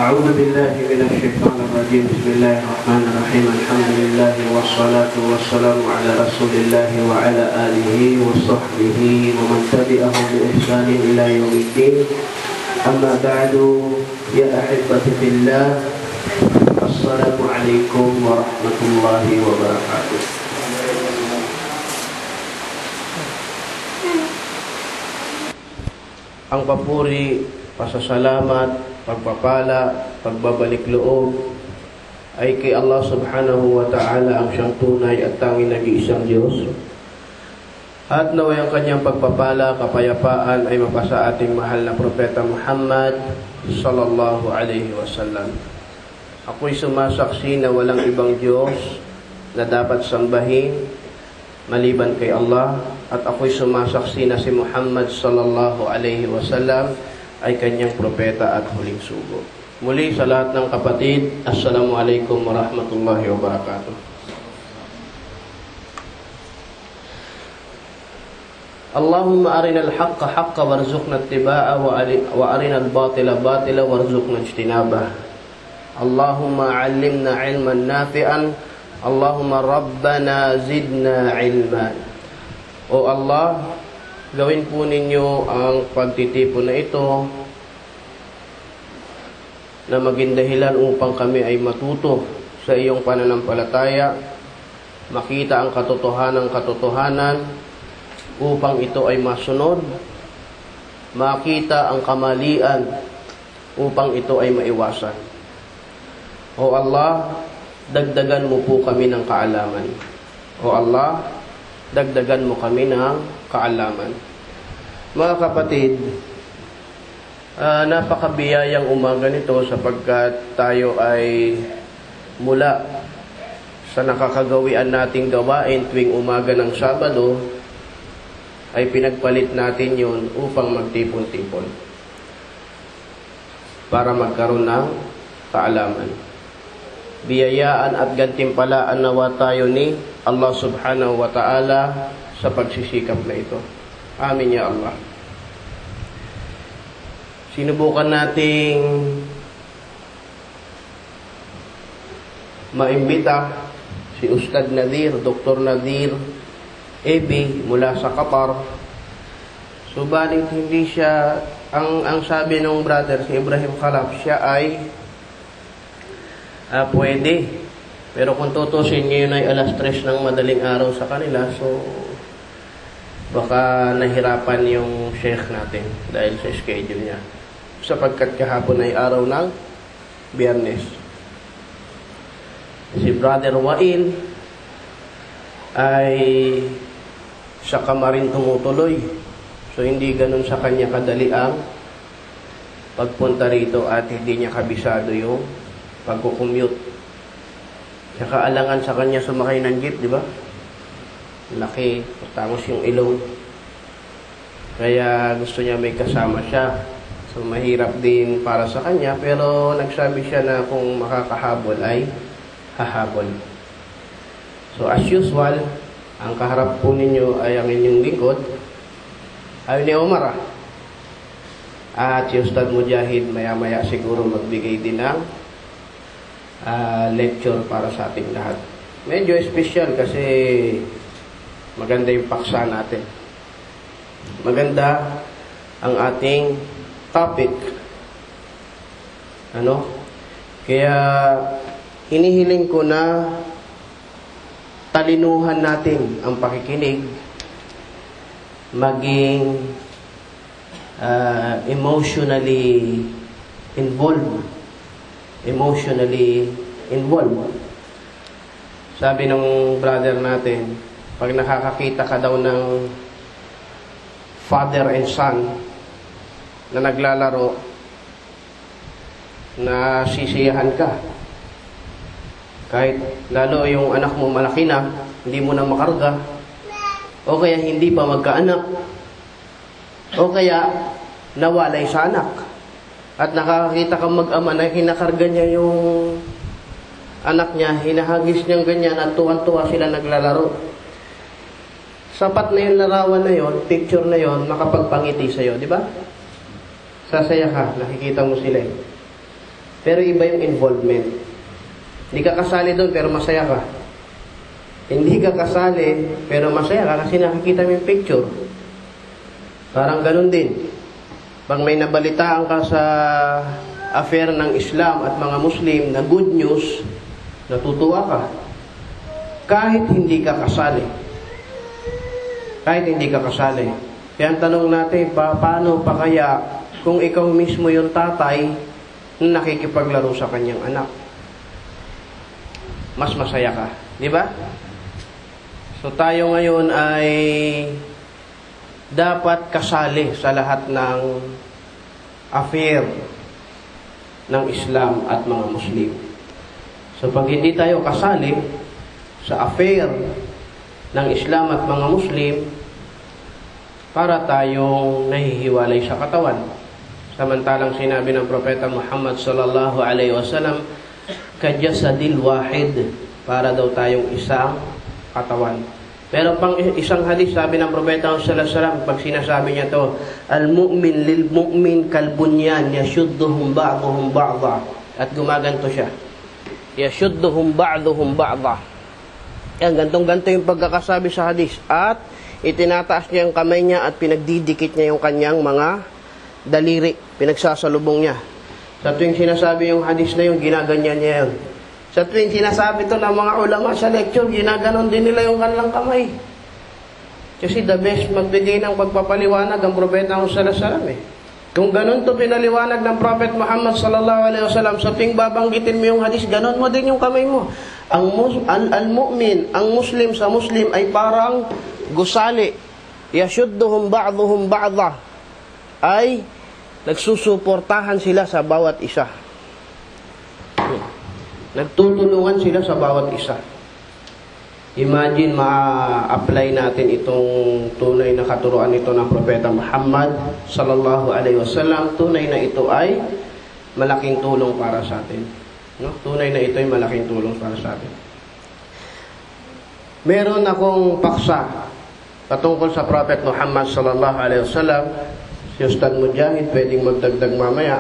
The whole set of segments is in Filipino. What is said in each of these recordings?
أعوذ بالله من الشيطان الرجيم. بسم الله الرحمن الرحيم. الحمد لله والصلاة والسلام على رسول الله وعلى آله وصحبه ومن تبعهم بإحسان إلى يوم الدين. أما بعد يا أحبتي في الله، السلام عليكم ورحمة الله وبركاته. Ang papuri, pasasalamat, pagpapala, pagbabalik loob ay kay Allah subhanahu wa ta'ala, ang siyang tunay at tanging nag-iisang Diyos. At naway ang kanyang pagpapala, kapayapaan ay mapasa ating mahal na Propeta Muhammad sallallahu alaihi wasallam. Ako'y sumasaksi na walang ibang Diyos na dapat sambahin maliban kay Allah, at ako'y sumasaksi na si Muhammad sallallahu alaihi wasallam ay kanyang propeta at huling sugo. Muli sa lahat ng kapatid, Assalamualaikum warahmatullahi wabarakatuh. Allahumma arina al-haqqa haqqa warzuqna ittiba'ah wa arina al-batila batila warzuqna ijtinabah. Allahumma 'allimna 'ilman nafi'an. Allahumma rabbana zidna 'ilman. O Allah, gawin po ninyo ang pagtitipon na ito na maging dahilan upang kami ay matuto sa iyong pananampalataya, makita ang katotohanan, upang ito ay masunod, makita ang kamalian, upang ito ay maiwasan. O Allah, dagdagan mo po kami ng kaalaman. O Allah, dagdagan mo kami ng kaalaman. Mga kapatid, napakabiyayang umaga nito sapagkat tayo ay mula sa nakakagawian nating gawain tuwing umaga ng Sabado ay pinagpalit natin yon upang magtipon-tipon para magkaroon ng kaalaman. Biyayaan at gantimpalaan nawa tayo ni Allah subhanahu wa ta'ala sa pagsisikap na ito. Amin ya Allah. Sinubukan nating maimbita si Ustad Nadir, Dr. Nadir Ebi mula sa Qatar. Subalit hindi siya, ang sabi ng brother si Ibrahim Khalaf, siya ay pwede. Pero kung tutusin ngayon ay alas 3 ng madaling araw sa kanila, so baka nahirapan yung sheikh natin dahil sa schedule niya. Sapagkat kahapon ay araw ng Biyernes. Si Brother Wain ay sa Kamarin tumutuloy. So hindi ganun sa kanya kadali ang pagpunta rito at hindi niya kabisado yung pagkukommute. Saka alangan sa kanya sumakay ng jeep, di ba? Laki, tapos yung ilong. Kaya gusto niya may kasama siya. So mahirap din para sa kanya, pero nagsabi siya na kung makakahabol ay hahabol. So as usual, ang kaharap po ninyo ay ang inyong lingkod, ay ni Omar. At si Ustad Mujahid maya-maya siguro magbigay din ng lecture para sa ating lahat. Medyo special kasi maganda yung paksa natin. Maganda ang ating topic. Kaya hinihiling ko na talinuhan natin ang pakikinig, maging emotionally involved. Sabi ng brother natin, pag nakakakita ka daw ng father and son na naglalaro, na sisiyahan ka. Kahit lalo yung anak mo malaki na, hindi mo na makarga, o kaya hindi pa magkaanak, o kaya nawalay sa anak. At nakakakita kang mag-ama na kinakarga niya yung anak niya, hinahagis niyang ganyan at tuwan-tuwa sila naglalaro. Sapat na yung larawan na yon, picture na yon, makapagpangiti sa'yo, di ba? Sasaya ka, nakikita mo sila. Pero iba yung involvement. Hindi ka kasali doon pero masaya ka. Hindi ka kasali pero masaya ka kasi nakikita mo yung picture. Parang ganun din. Pag may nabalitaan ka sa affair ng Islam at mga Muslim na good news, natutuwa ka. Kahit hindi ka kasali. Kahit hindi ka kasali. Kaya ang tanong natin, paano pa kaya kung ikaw mismo yung tatay na nakikipaglaro sa kanyang anak? Mas masaya ka. Di ba? So tayo ngayon ay dapat kasali sa lahat ng affair ng Islam at mga Muslim. So pag hindi tayo kasali sa affair ng Islam at mga Muslim, para tayong nahihiwalay sa katawan. Samantalang sinabi ng Propeta Muhammad sallallahu alaihi wasallam, kajasadil wahid, para daw tayong isang katawan. Pero pang isang hadis, sabi ng Propeta sallallahu alaihi wasallam, pag sinasabi niya to, al-mu'min lil-mu'min kalbunyan, yashudduhum ba'duhum ba'da. At gumaganto siya. Yashudduhum ba'duhum ba'da. Yan, gantong-ganto yung pagkakasabi sa hadis. At itinataas niya yung kamay niya at pinagdidikit niya yung kanyang mga daliri. Pinagsasalubong niya. Sa tuwing sinasabi yung hadis na yun, ginaganyan niya yun. Sa tuwing sinasabi to ng mga ulama sa lecture, ginaganon din nila yung kanilang kamay. Kasi the best magbigay ng pagpapaliwanag ang Propeta sallallahu alaihi wasallam eh. Kung ganun to pinaliwanag ng Prophet Muhammad sallallahu alaihi wasallam, sa tuwing babanggitin mo yung hadis, ganon mo din yung kamay mo. Al-mu'min, ang Muslim sa Muslim ay parang gusali. Yashudduhum ba'duhum ba'da. Ay nagsusuportahan sila sa bawat isa. Nagtutulungan sila sa bawat isa. Imagine, ma-apply natin itong tunay na katuruan ito ng Propeta Muhammad sallallahu alaihi wasallam. Tunay na ito ay malaking tulong para sa atin. No? Tunay na ito ay malaking tulong para sa atin. Meron akong paksa patungkol sa Prophet Muhammad sallallahu alaihi wasallam. Si Ustad Mujahid pwedeng magdagdag mamaya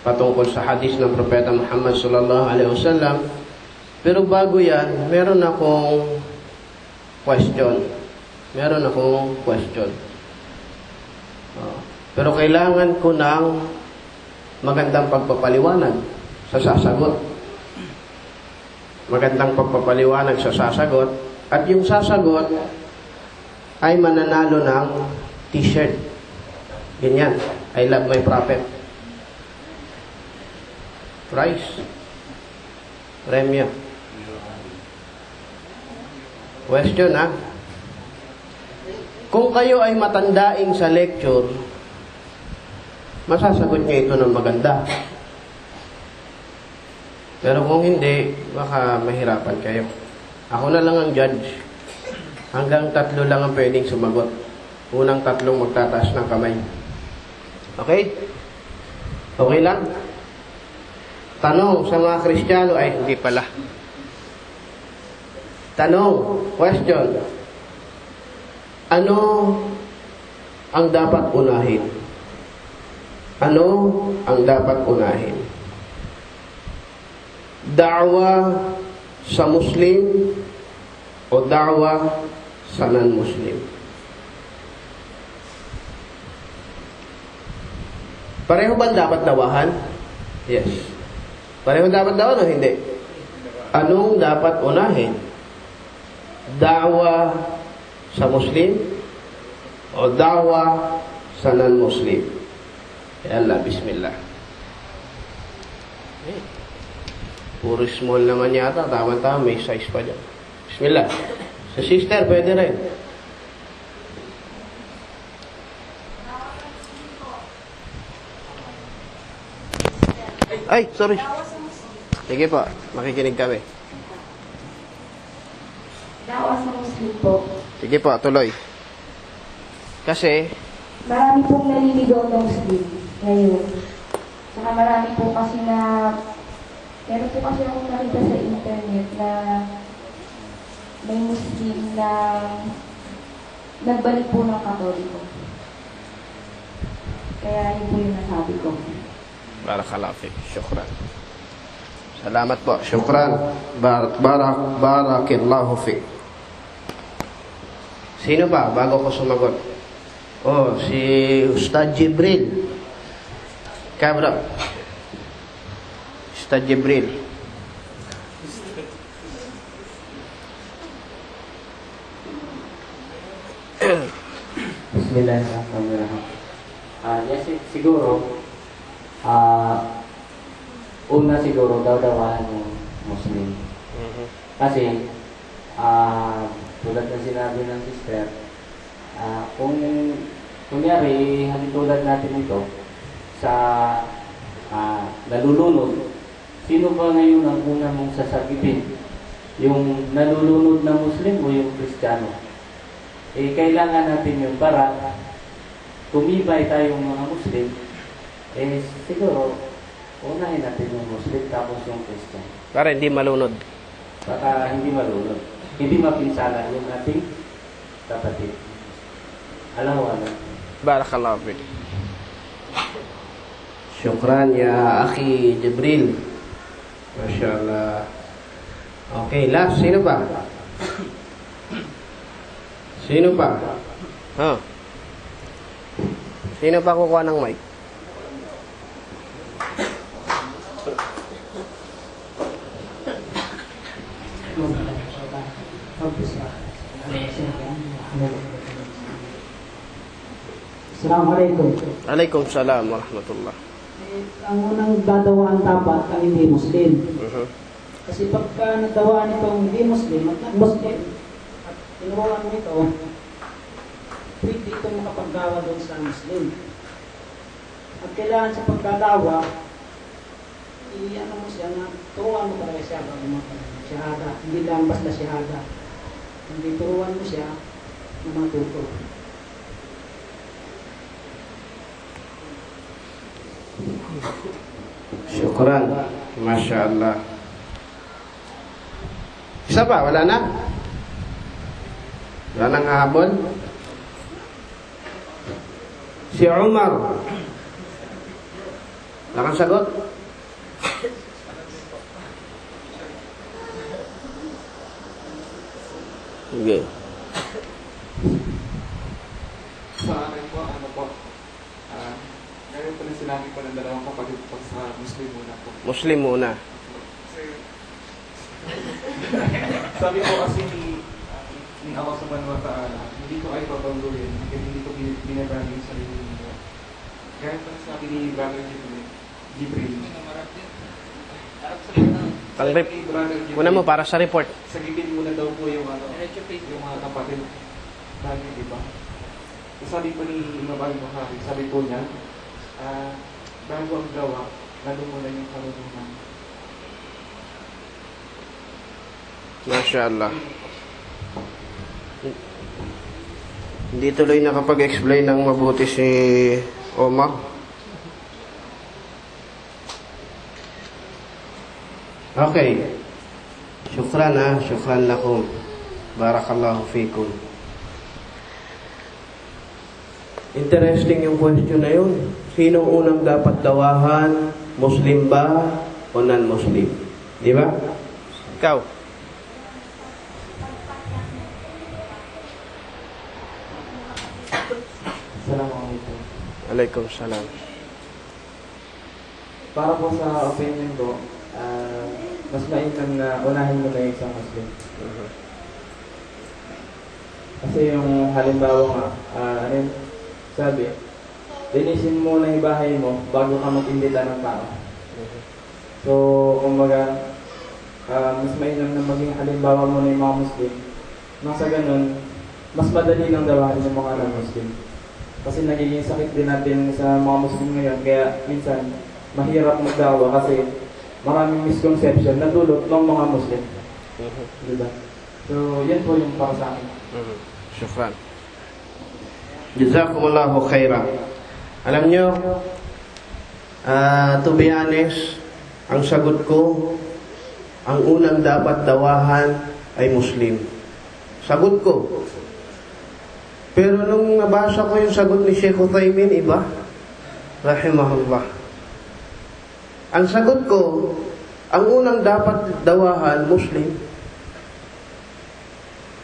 patungkol sa hadis ng Propeta Muhammad sallallahu alaihi wasallam. Pero bago yan, meron akong question. Pero kailangan ko ng magandang pagpapaliwanag sa sasagot. At yung sasagot ay mananalo ng t-shirt. Ganyan. I love my prophet. Price. Premyo. Question, ha? Kung kayo ay matandaing sa lecture, masasagot niya ito ng maganda. Pero kung hindi, baka mahirapan kayo. Ako na lang ang judge. Hanggang 3 lang ang pwedeng sumagot. Unang 3 magtataas ng kamay. Okay? Okay lang? Tanong sa mga Kristiyano, ay hindi pala. Tanong, question. Ano ang dapat unahin? Da'wa sa Muslim o da'wa sa non-Muslim? Pareho ba dapat dawahan? Yes. Pareho dapat dawahan o hindi? Anong dapat unahin? Da'wa sa Muslim o da'wa sa non-Muslim? Ya Allah, bismillah. Puro small naman yata. Tama-tama, may size pa dyan. Bismillah. Sa sister, pwede rin. Ay, sorry. Sige po, makikinig kami. Da'wa sa Muslim po. Sige po, tuloy. Kasi, Marami pong naliligaw na Muslim ngayon. Saka marami po kasi na, meron po kasi akong nakita sa internet na may Muslim na nagbalik po ng Katoliko. Kaya yun po yung nasabi ko. Barakallahu fiik. Syukran. Salamat po. Syukran. Barakallahu fiik. Sino pa bago ko sumagot? Oh, si Ustad Jibril. Kabra. Ustad Jibril. Bismillahirrahmanirrahim. Siguro, una siguro daw-dawahan yung Muslim. Kasi, tulad ng sinabi ng sister, kung kunyari, halintulad natin ito sa nalulunod, sino ba ngayon ang una mong sasagitin? Yung nalulunod na Muslim o yung Kristiyano? Kailangan natin yun para tumibay tayong mga Muslim. Siguro, unahin natin yung Muslim tapos yung Christian. Para hindi malunod. Para hindi malunod. Hindi mapinsala yung ating kapatid. Alam mo, Barakallahu fiik. Syukran ya akhi Jibril. Masyaallah. Okay, last. Sino pa? Sino pa? Sino pa kukuha ng mic? Assalamualaikum. Waalaikumsalam warahmatullah. Ang unang dadawaan dapat ang hindi Muslim. Kasi pagka nadawaan itong hindi Muslim at Muslim, at tinuruan mo ito, pwede itong makapagdawa doon sa Muslim. At kailangan sa pagkadawa, i-ano mo siya na turuan mo talaga siya bago mag-shahada. Hindi lang basta shahada. Hindi turuan mo siya na matuto. Syukran. Masya Allah. Isa pa? Wala na? Wala nang habol? Si Umar. Wala kang sagot? Sige. Sa akin po, ngayon po na sinabi po ng dalawang kapatid po sa Muslim muna po. Muslim muna. Sabi po kasi ni Allah subhanahu wa ta'ala, hindi ko ay papangguhin, hindi ko binabagi yung sarili niyo. Gaya po na sabi ni Brother Jibril. Una mo para sa report. Sagipin muna daw po yung mga kapatid. Sabi, di ba? Sabi po ni Imam al-Bukhari, sabi po niya, bago ang gawa, lalo mo na yung karunungan. Masya Allah. Hindi tuloy nakapag-explain ng mabuti si Omar. Okay. Syukran Syukran lakum. Barakallahu fikum. Interesting yung question na yun. Sino unang dapat dawahan? Muslim ba o non-Muslim? Di ba? Ikaw. Assalamualaikum. Waalaikumsalam. Para po sa opinion ko, mas mainam na unahin mo na yung isang Muslim. Kasi yung halimbawa nga, sabi, linisin mo na yung bahay mo bago ka mag-imbita ng tao. So, kumbaga, mas mainam na maging halimbawa mo na yung mga Muslim. Nang sa ganun, mas madali nang dawahin yung mga non-Muslim. Kasi nagiging sakit din natin sa mga Muslim ngayon, kaya minsan, mahirap magdawa kasi maraming misconception na dulot ng mga Muslim. Diba? So, yan po yung para sa akin. Syukran. Jazakumullahu khairan. Alam nyo, to be honest, ang sagot ko, ang unang dapat dawahan ay Muslim. Sagot ko. Pero nung nabasa ko yung sagot ni Sheikh Uthaymin, iba. Rahimahullah. Ang sagot ko, ang unang dapat dawahan, Muslim.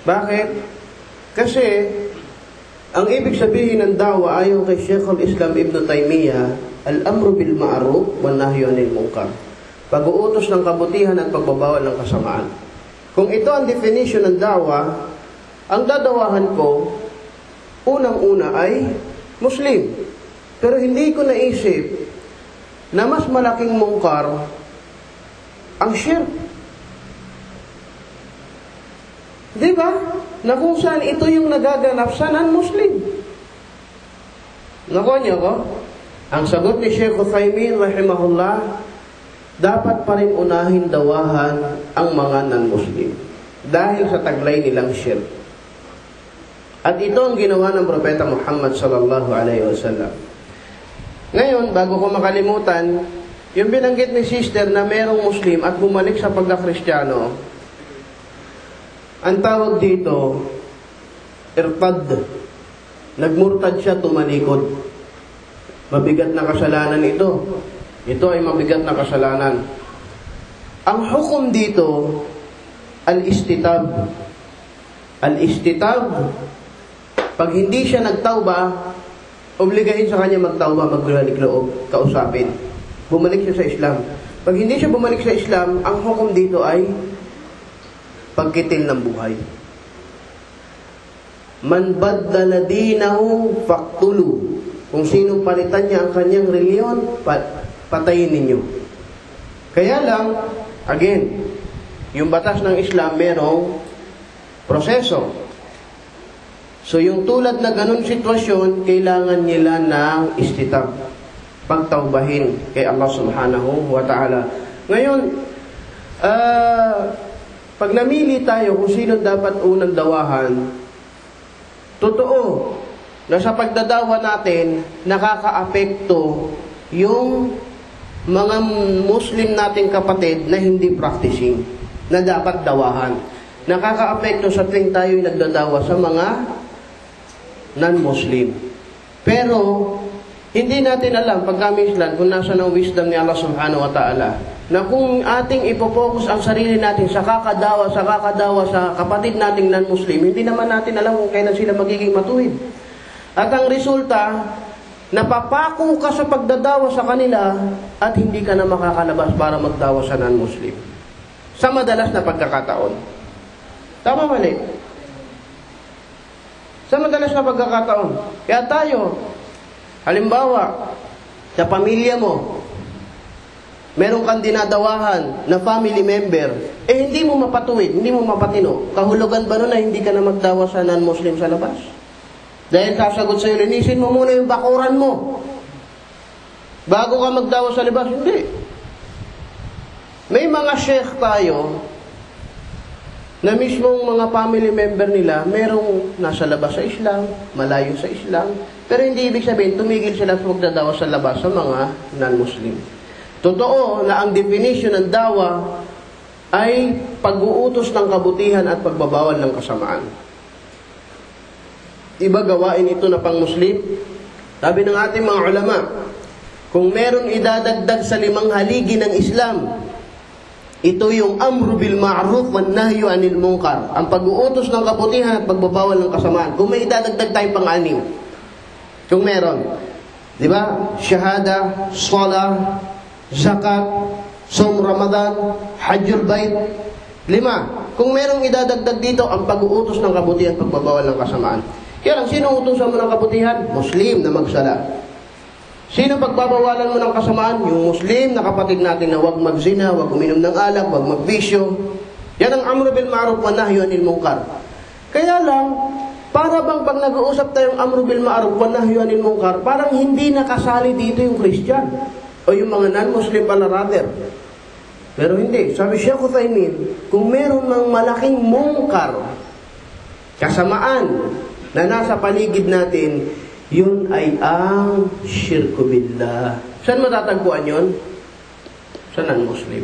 Bakit? Kasi, ang ibig sabihin ng dawa ayon kay Sheikh al-Islam Ibn Taymiyyah, al-amru bil ma'ruf wan nahyu 'anil munkar. Pag-uutos ng kabutihan at pagbabawal ng kasamaan. Kung ito ang definition ng dawa, ang dadawahan ko, unang-una ay Muslim. Pero hindi ko naisip na mas malaking mungkar ang shirk. Di ba? Na kung saan ito yung nagaganap sa non-Muslim. Nakuha niyo ko? Ang sagot ni Sheikh Uthaymin, rahimahullah, dapat pa rin unahin dawahan ang mga non-Muslim. Dahil sa taglay nilang shirk. At ito ang ginawa ng Propeta Muhammad sallallahu alaihi wasallam. Ngayon, bago ko makalimutan, yung binanggit ni sister na merong Muslim at bumalik sa pagka-Kristiyano, ang tawag dito, irtad. Nagmurtad siya, tumalikod. Mabigat na kasalanan ito. Ito ay mabigat na kasalanan. Ang hukom dito, al-istitab. Al-istitab, pag hindi siya nagtawba, obligahin sa kanya magtawba, magbalik loob, kausapin. Bumalik siya sa Islam. Pag hindi siya bumalik sa Islam, ang hukom dito ay pagkitil ng buhay. Man baddala dinahu faqtulu. Kung sinong palitan niya ang kanyang reliyon, patayin ninyo. Kaya lang, again, yung batas ng Islam merong proseso. So yung tulad na ganun sitwasyon, kailangan nila ng istitab, pagtawbahin kay Allah subhanahu wa ta'ala. Ngayon, pag namili tayo kung sino dapat unang dawahan, totoo na sa pagdadawa natin, nakakaapekto yung mga Muslim nating kapatid na hindi practicing, na dapat dawahan. Nakakaapekto sa tuwing tayo'y nagdadawa sa mga non-Muslim. Pero, hindi natin alam, pagkamislan, kung nasa ng wisdom ni Allah subhanahu wa ta'ala, na kung ating ipopokus ang sarili natin sa kakadawa sa kapatid nating non-Muslim, hindi naman natin alam kung kailan sila magiging matuwid. At ang resulta, napapako ka sa pagdadawa sa kanila at hindi ka na makakalabas para magdawa sa non-Muslim. Sa madalas na pagkakataon. Tama mali? Sa madalas na pagkakataon. Kaya tayo, halimbawa, sa pamilya mo, meron kang dinadawahan na family member, hindi mo mapatuwid, hindi mo mapatino. Kahulugan ba nun na hindi ka na magdawa sa non-Muslim sa labas? Dahil sasagot sa'yo, linisin mo muna yung bakuran mo. Bago ka magdawa sa labas, hindi. May mga sheikh tayo, na mismong mga family member nila, merong nasa labas sa Islam, malayo sa Islam, pero hindi ibig sabihin, tumigil sila sa magdadawa sa labas sa mga non-Muslim. Totoo na ang definition ng dawa ay pag-uutos ng kabutihan at pagbabawal ng kasamaan. Iba gawain ito na pang-Muslim. Sabi ng ating mga ulama, kung meron idadagdag sa 5 haligi ng Islam, ito yung amru bil ma'ruf wan nahyu 'anil munkar. Ang pag-uutos ng kabutihan at pagbabawal ng kasamaan. Kung may idadagdag tayong pang-6. Kung meron. 'Di ba? Shahada, salah, zakat, som Ramadan, hajjul bait. 5. Kung merong idadagdag dito, ang pag-uutos ng kabutihan at pagbabawal ng kasamaan. Kaya lang, sino utusan mo ng kabutihan? Muslim na magsala. Sino pagbabawalan mo ng kasamaan? Yung Muslim na kapatid natin na huwag magzina, huwag uminom ng alak, huwag magbisyo. Yan ang amru bil ma'ruf wa nahyu 'anil munkar. Kaya lang, para bang pag nag-uusap tayong amru bil ma'ruf wa nahyu 'anil munkar, parang hindi nakasali dito yung Christian o yung mga non-Muslim pala rather. Pero hindi. Sabi Sheikh Uthaymin, kung meron ng malaking munkar, kasamaan na nasa paligid natin, yun ay ang syirku billah. Saan matatagpuan yun? Sa non-Muslim.